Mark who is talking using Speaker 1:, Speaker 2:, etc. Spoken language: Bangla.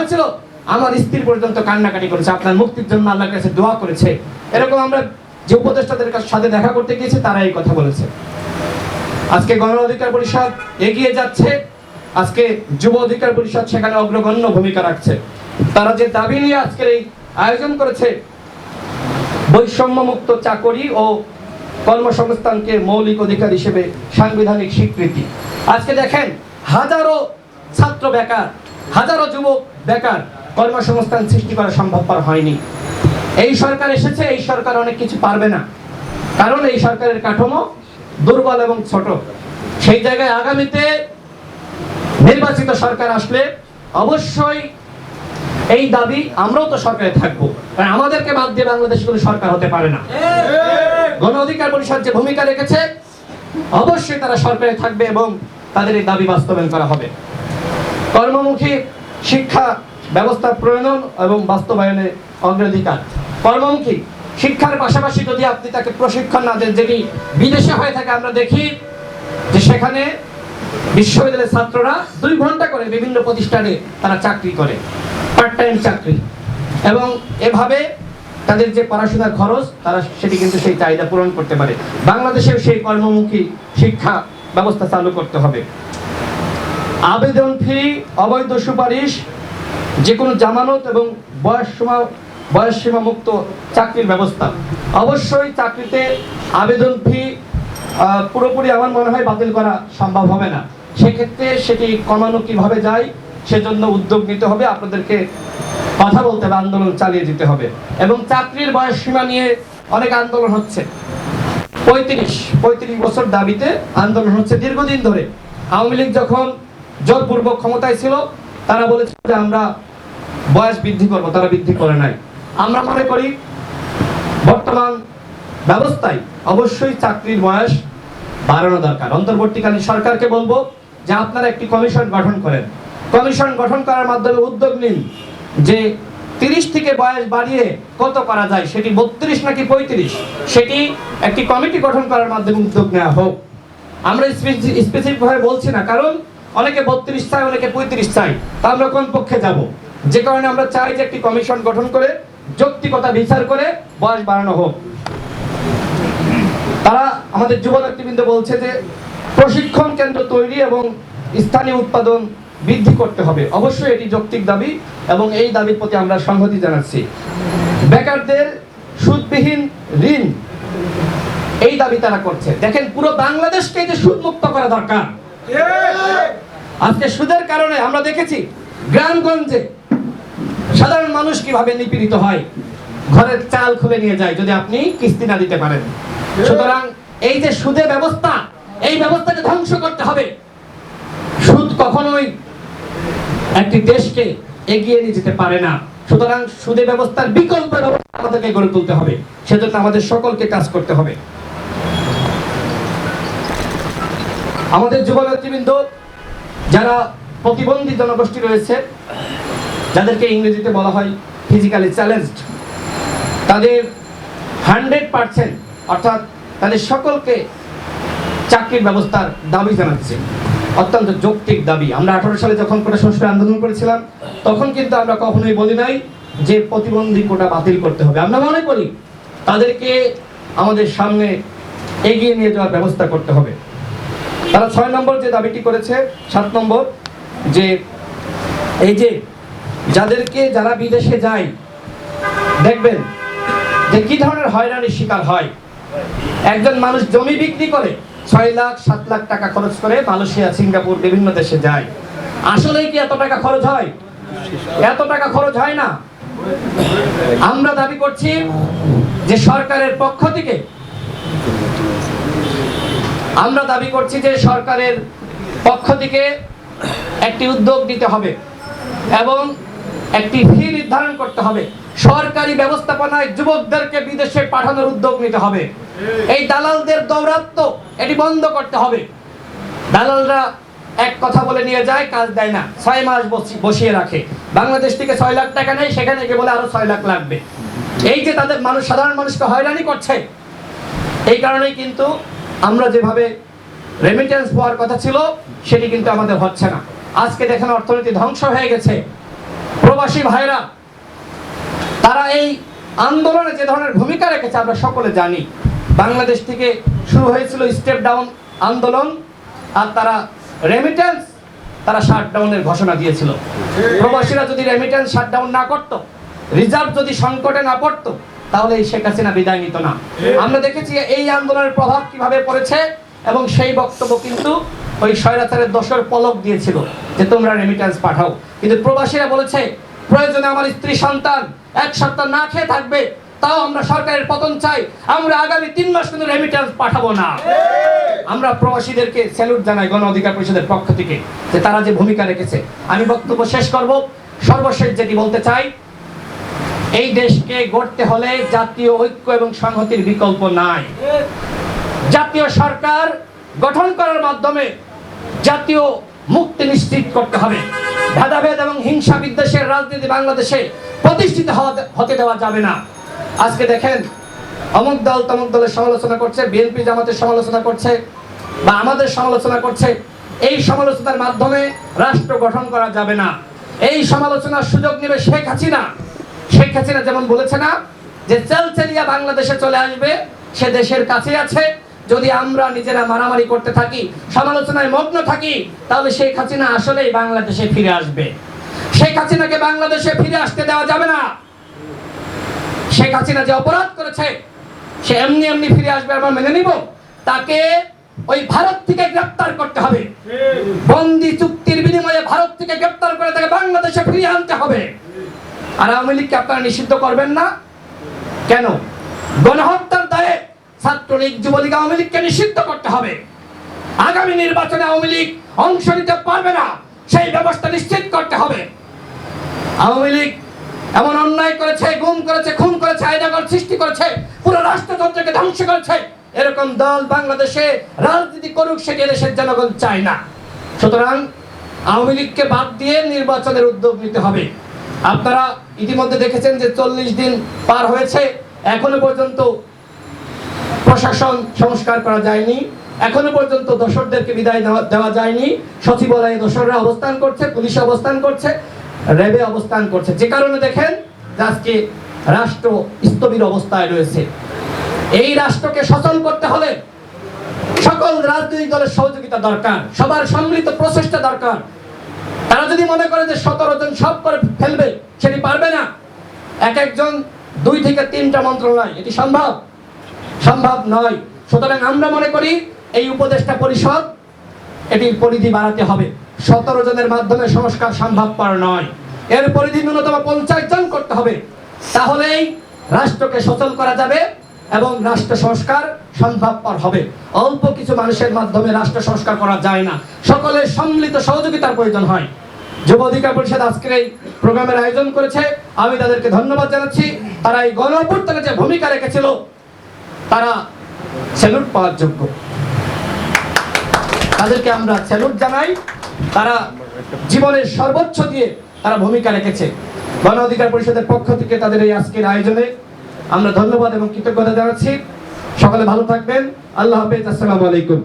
Speaker 1: হয়েছিল আমার স্ত্রী পর্যন্ত কান্নাকাটি করেছে, আপনার মুক্তির জন্য আল্লাহর কাছে দোয়া করেছে। এরকম আমরা যে উপদেষ্টাদের সাথে দেখা করতে গিয়েছি তারা এই কথা বলেছে। আজকে গণ অধিকার পরিষদ এগিয়ে যাচ্ছে, আজকে যুব অধিকার পরিষদ সেখানে অগ্রগণ্য ভূমিকা রাখছে। তারা যে দাবি নিয়ে আজকের এই আয়োজন করেছে, বৈষম্য মুক্ত চাকরি ও কর্মসংস্থানকে মৌলিক অধিকার হিসেবে সাংবিধানিক স্বীকৃতি। আজকে দেখেন হাজারো ছাত্র বেকার, হাজারো যুবক বেকার, কর্মসংস্থান সৃষ্টি করা সম্ভবপর হয়নি। এই সরকার এসেছে, এই সরকার অনেক কিছু পারবে না, কারণ এই সরকারের কাঠামো দুর্বল এবং ছোট। সেই জায়গায় আগামীতে নির্বাচিত সরকার আসলে অবশ্যই এই দাবি, আমরাও তো সরকারে থাকবো, কারণ আমাদেরকে বাদ দিয়ে বাংলাদেশ কোনো সরকার হতে পারে না। গণ অধিকার পরিষদ যে ভূমিকা রেখেছে অবশ্যই তারা সরকারে থাকবে এবং তাদের এই দাবি বাস্তবায়ন করা হবে। কর্মমুখী শিক্ষা ব্যবস্থা প্রণয়ন এবং বাস্তবায়নে অগ্রাধিকার। কর্মমুখী শিক্ষার পাশাপাশি যদি আপনি তাকে প্রশিক্ষণ না দেন, যেটি বিদেশে হয়ে থাকে, আমরা দেখি যে সেখানে বিশ্ববিদ্যালয়ের ছাত্ররা 2 ঘন্টা করে বিভিন্ন প্রতিষ্ঠানে তারা চাকরি করে, পার্ট টাইম চাকরি, এবং এভাবে তাদের যে পড়াশোনার খরচ তারা সেটি কিন্তু সেই চাহিদা পূরণ করতে পারে। বাংলাদেশেও সেই কর্মমুখী শিক্ষা ব্যবস্থা চালু করতে হবে। আবেদন ফি, অবৈধ সুপারিশ, যে কোনো জামানত এবং বয়সসীমা মুক্ত চাকরির ব্যবস্থা। অবশ্যই চাকরিতে আবেদন ফি পুরোপুরি আমার মনে হয় বাতিল করা সম্ভব হবে না। সেক্ষেত্রে সেটি কমানো কিভাবে যায় সেজন্য উদ্যোগ নিতে হবে, আপনাদেরকে কথা বলতে হবে, আন্দোলন চালিয়ে যেতে হবে। এবং চাকরির বয়স সীমা নিয়ে অনেক আন্দোলন হচ্ছে, 35 বছর দাবিতে আন্দোলন হচ্ছে দীর্ঘদিন ধরে। আওয়ামী লীগ যখন জোরপূর্বক ক্ষমতায় ছিল তারা বলেছিল যে আমরা বয়স বৃদ্ধি করব, তারা বৃদ্ধি করে নাই। আমরা মনে করি বর্তমান ব্যবস্থায় অবশ্যই চাকরির বয়স বাড়ানো দরকার। অন্তর্বর্তীকালীন সরকারকে বলবো যে আপনারা একটি কমিশন গঠন করেন, কমিশন গঠন করার মাধ্যমে উদ্যোগ নিন যে 30 থেকে বয়স বাড়িয়ে কত করা যায়, সেটি 32 নাকি 35, সেটি একটি কমিটি গঠন করার মাধ্যমে উদ্যোগ নেওয়া হোক। আমরা স্পেসিফিক ভাবে বলছি না, কারণ অনেকে 32 চাই, অনেকে 35 চাই, তা আমরা কোন পক্ষে যাব? যে কারণে আমরা চাই যে একটি কমিশন গঠন করে যৌক্তিকতা বিচার করে বয়স বাড়ানো হোক। তারা আমাদের যুব নেতৃবৃন্দ বলছে যে প্রশিক্ষণ কেন্দ্র তৈরি এবং স্থানীয় উৎপাদন বৃদ্ধি করতে হবে। অবশ্যই এটি যৌক্তিক দাবি এবং এই দাবির প্রতি আমরা সংহতি জানাচ্ছি। বেকারদের সুদবিহীন ঋণ, এই দাবি তারা করছে। দেখেন পুরো বাংলাদেশকে যে সুদমুক্ত করা দরকার। আজকে সুদের কারণে আমরা দেখেছি গ্রামগঞ্জে সাধারণ মানুষ কিভাবে নিপীড়িত হয়, ঘরের চাল খুলে নিয়ে যায় যদি আপনি কিস্তি না দিতে পারেন। সুতরাং এই যে সুদের ব্যবস্থা, এই ব্যবস্থাকে ধ্বংস করতে হবে। সুদ কখনোই একটি দেশকে এগিয়ে নিয়ে যেতে পারে না। সুতরাং সুদের ব্যবস্থার বিকল্প ব্যবস্থা আমাদেরকে গড়ে তুলতে হবে, সেজন্য আমাদের সকলকে কাজ করতে হবে। আমাদের যুব নেতৃবৃন্দ যারা প্রতিবন্ধী জনগোষ্ঠী রয়েছে, যাদেরকে ইংরেজিতে বলা হয় ফিজিক্যালি চ্যালেঞ্জড, তাদের 100% অর্থাৎ তাদের সকলকে চাকরির ব্যবস্থার দাবি জানাচ্ছে, অত্যন্ত যৌক্তিক দাবি। আমরা 18 সালে যখন কোটা সংস্কার আন্দোলন করেছিলাম তখন কিন্তু আমরা কখনোই বলি নাই যে প্রতিবন্ধী কোটা বাতিল করতে হবে। আমরা মনে করি তাদেরকে আমাদের সামনে এগিয়ে নিয়ে যাওয়ার ব্যবস্থা করতে হবে। তারা 6 নম্বর যে দাবিটি করেছে, 7 নম্বর, যে এই যে যারা বিদেশে যায় দেখবেন যে কি ধরনের হয়রানির শিকার হয়। একজন মানুষ জমি বিক্রি করে 6 লাখ 7 লাখ টাকা খরচ করে মালয়েশিয়া, সিঙ্গাপুর, বিভিন্ন দেশে যায়। আসলে কি এত টাকা খরচ হয়? এত টাকা খরচ হয় না। আমরা দাবি করছি যে সরকারের পক্ষ থেকে একটি উদ্যোগ নিতে হবে এবং একটি ফি নির্ধারণ করতে হবে। সরকারি ব্যবস্থাপনায় যুবকদেরকে বিদেশে পাঠানোর উদ্যোগ নিতে হবে। এই দালালদের দৌরাত্ম্য এটি বন্ধ করতে হবে। দালালরা এক কথা বলে নিয়ে যায়, কাজ দেয় না, 6 মাস বসিয়ে রাখে। বাংলাদেশ থেকে 6 লাখ টাকা নেয়, সেখানে গিয়ে বলে আরো 6 লাখ লাগবে। এই যে তাদের সাধারণ মানুষকে হয়রানি করছে, এই কারণেই কিন্তু আমরা যেভাবে রেমিটেন্স পাওয়ার কথা ছিল সেটি কিন্তু আমাদের হচ্ছে না। আজকে দেখেন অর্থনীতি ধ্বংস হয়ে গেছে। প্রবাসী ভাইরা তারা এই আন্দোলনে যে ধরনের ভূমিকা রেখেছে আমরা সকলে জানি। বাংলাদেশ থেকে শুরু হয়েছিল স্টেপ ডাউন আন্দোলন, আর তারা রেমিটেন্স তারা শাটডাউনের ঘোষণা দিয়েছিল। প্রবাসীরা যদি রেমিটেন্স শাটডাউন না করত, রিজার্ভ যদি সংকটে না পড়তো, তাহলে এই শেখ হাসিনা বিদায় নিত না। আমরা দেখেছি এই আন্দোলনের প্রভাব কিভাবে পড়েছে, এবং সেই বক্তব্য কিন্তু ওই স্বৈরাচারের দোসর পলক দিয়েছিল যে তোমরা রেমিটেন্স পাঠাও। কিন্তু প্রবাসীরা বলেছে প্রয়োজনে আমার স্ত্রী সন্তান এক সপ্তাহ না খেয়ে থাকবে, তাও আমরা সরকারের পতন চাই, আমরা আগামী 3 মাস কিন্তু রেমিটেন্স পাঠাবো না। আমরা প্রবাসীদেরকে স্যালুট জানাই গণ অধিকার পরিষদের পক্ষ থেকে যে তারা যে ভূমিকা রেখেছে। আমি বক্তব্য শেষ করব, সর্বশেষ যেটি বলতে চাই, এই দেশকে গড়তে হলে জাতীয় ঐক্য এবং সংহতির বিকল্প নাই। জাতীয় সরকার গঠন করার মাধ্যমে জাতীয় মুক্তি নিশ্চিত করতে হবে। ভেদাভেদ এবং হিংসা বিদ্বেষের রাজনীতি বাংলাদেশে প্রতিষ্ঠিত হতে দেওয়া যাবে না। আজকে দেখেন অমুক দল তমুক দলের সমালোচনা করছে, বিএনপি জামাতের সমালোচনা করছে বা আমাদের সমালোচনা করছে। এই সমালোচনার মাধ্যমে রাষ্ট্র গঠন করা যাবে না। এই সমালোচনার সুযোগ নেবে শেখ হাসিনা। শেখ হাসিনা যেমন বলেছে না যে চালচালিয়া বাংলাদেশে চলে আসবে, সে দেশের কাছে আছে। যদি আমরা নিজেরা মারামারি করতে থাকি, সমালোচনায় মগ্ন থাকি, তাহলে শেখ হাসিনা আসলেই বাংলাদেশে ফিরে আসবে। শেখ হাসিনাকে বাংলাদেশে ফিরে আসতে দেওয়া যাবে না। শেখ হাসিনা যে অপরাধ করেছে সে এমনি এমনি ফিরে আসবে আমরা মেনে নিব? তাকে ওই ভারত থেকে গ্রেফতার করতে হবে। বন্দি চুক্তির বিনিময়ে ভারত থেকে গ্রেফতার করে তাকে বাংলাদেশে ফিরিয়ে আনতে হবে। আর আওয়ামী লীগকে আপনারা নিষিদ্ধ করবেন না কেন? গণহত্যার দায়ে ছাত্রলীগ, যুবলীগ, আওয়ামী লীগকে নিষিদ্ধ করতে হবে। আগামী নির্বাচনে আওয়ামী লীগ অংশ নিতে পারবে না, সেই ব্যবস্থা নিশ্চিত করতে হবে। আওয়ামী লীগ এমন অন্যায় করেছে, গুম করেছে, খুন করেছে, আইনাগর সৃষ্টি করেছে, পুরো রাষ্ট্রযন্ত্রকে ধ্বংস করেছে। এরকম দল বাংলাদেশে রাজনীতি করুক, সেটি দেশের জনগণ চায় না। সুতরাং আওয়ামী লীগকে বাদ দিয়ে নির্বাচনের উদ্যোগ নিতে হবে। আপনারা ইতিমধ্যে দেখেছেন যে 40 দিন পার হয়েছে, এখনো পর্যন্ত প্রশাসন সংস্কার করা যায়নি, এখনো পর্যন্ত দোসরদেরকে বিদায় দেওয়া যায়নি। সচিবালয়ে দোসররা অবস্থান করছে, পুলিশে অবস্থান করছে, র্যাবে অবস্থান করছে, যে কারণে দেখেন আজকে রাষ্ট্র স্থবির অবস্থায় রয়েছে। এই রাষ্ট্রকে সচল করতে হলে সকল রাজনৈতিক দলের সহযোগিতা দরকার, সবার সম্মিলিত প্রচেষ্টা দরকার। তারা যদি মনে করে যে 17 জন সব করে ফেলবে, সেটি পারবে না। এক একজন 2 থেকে 3টা মন্ত্রণালয়, এটি সম্ভব নয়। সুতরাং আমরা মনে করি এই উপদেষ্টা পরিষদ এটির পরিধি বাড়াতে হবে। 17 জনের মাধ্যমে সংস্কার সম্ভবপর নয়, এর পরিধি ন্যূনতম 50 জন করতে হবে। তাহলেই রাষ্ট্রকে সচল করা যাবে এবং রাষ্ট্র সংস্কার সম্ভবপর হবে। অল্প কিছু মানুষের মাধ্যমে রাষ্ট্র সংস্কার করা যায় না, সকলের সম্মিলিত সহযোগিতার প্রয়োজন হয়। যুব অধিকার পরিষদ আজকের এই প্রোগ্রামের আয়োজন করেছে, আমি তাদেরকে ধন্যবাদ জানাচ্ছি। তারা এই গণ অভ্যুত্থানে যে ভূমিকা রেখেছিল, তারা স্যালুট পাওয়ার যোগ্য। তাদেরকে আমরা স্যালুট জানাই। তারা জীবনের সর্বোচ্চ দিয়ে তারা ভূমিকা রেখেছে। গণ অধিকার পরিষদের পক্ষ থেকে তাদের এই আজকের আয়োজনে আমরা ধন্যবাদ এবং কৃতজ্ঞতা জানাচ্ছি। সকলে ভালো থাকবেন। আল্লাহ হাফেজ। আসসালামু আলাইকুম।